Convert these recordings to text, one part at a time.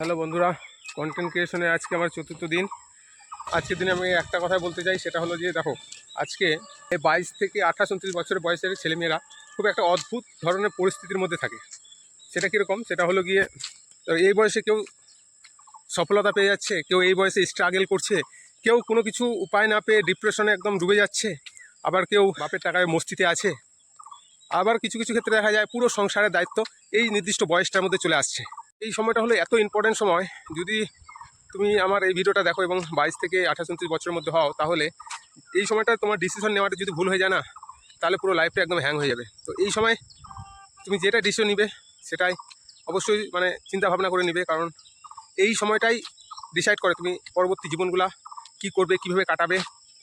Hello বন্ধুরা, content ক্রিয়েশনে আজকে আমার চতুর্থ দিন। আজকের দিনে আমি একটা কথাই বলতে চাই, সেটা হলো যে দেখো, আজকে এই 22 থেকে 28-29 বছরের বয়সের ছেলেমেয়েরা খুব একটা অদ্ভুত ধরনের পরিস্থিতির মধ্যে থাকে। সেটা কীরকম? সেটা হলো গিয়ে এই বয়সে কেউ সফলতা পেয়ে যাচ্ছে, কেউ এই বয়সে স্ট্রাগল করছে, কেউ কোনো কিছু উপায় না পেয়ে ডিপ্রেশনে একদম ডুবে যাচ্ছে, আবার কেউ বাপের টাকায় মস্তিতে আছে, আবার কিছু কিছু ক্ষেত্রে দেখা যায় পুরো সংসারের দায়িত্ব এই নির্দিষ্ট বয়সটার মধ্যে চলে আসছে। এই সময়টা হলো এত ইম্পর্টেন্ট সময়। যদি তুমি আমার এই ভিডিওটা দেখো এবং 22 থেকে 28-29 বছরের মধ্যে হও, তাহলে এই সময়টা তোমার ডিসিশন নেওয়াটা যদি ভুল হয়ে যায় না, তাহলে পুরো লাইফটা একদম হ্যাং হয়ে যাবে। তো এই সময় তুমি যেটা ডিসিশন নিবে সেটাই অবশ্যই চিন্তা ভাবনা করে নিবে, কারণ এই সময়টাই ডিসাইড করে তুমি পরবর্তী জীবনগুলা কি করবে, কিভাবে কাটাবে।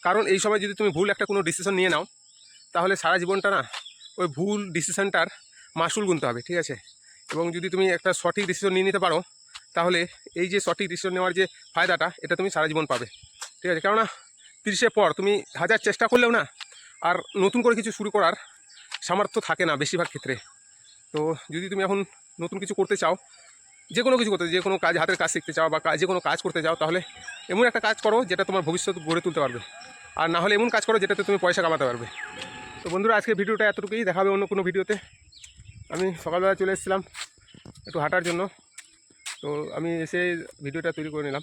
কারণ এই সময় যদি তুমি ভুল একটা কোনো ডিসিশন নিয়ে নাও, তাহলে সারা জীবনটা না ওই ভুল ডিসিশনটার মাসুল গুনতে হবে, ঠিক আছে? এবং যদি তুমি একটা সঠিক ডিসিশন নিয়ে নিতে পারো, তাহলে এই যে সঠিক ডিসিশন নেওয়ার যে ফায়দাটা, এটা তুমি সারা জীবন পাবে, ঠিক আছে? কেননা 30-এর পর তুমি হাজার চেষ্টা করলেও না আর নতুন করে কিছু শুরু করার সামর্থ্য থাকে না বেশিরভাগ ক্ষেত্রে। তো যদি তুমি এখন নতুন কিছু করতে চাও, যে কোনো কিছু করতে, যে কোনো কাজ, হাতের কাজ শিখতে চাও বা যে কোনো কাজ করতে চাও, তাহলে এমন একটা কাজ করো যেটা তোমার ভবিষ্যৎ গড়ে তুলতে পারবে, আর না হলে এমন কাজ করো যেটাতে তুমি পয়সা কামাতে পারবে। তো বন্ধুরা, আজকে ভিডিওটা এতটুকুই, দেখা হবে অন্য কোনো ভিডিওতে। আমি সকালবেলা চলে এসেছিলাম একটু হাঁটার জন্য, তো আমি এসে ভিডিওটা তৈরি করে নিলাম।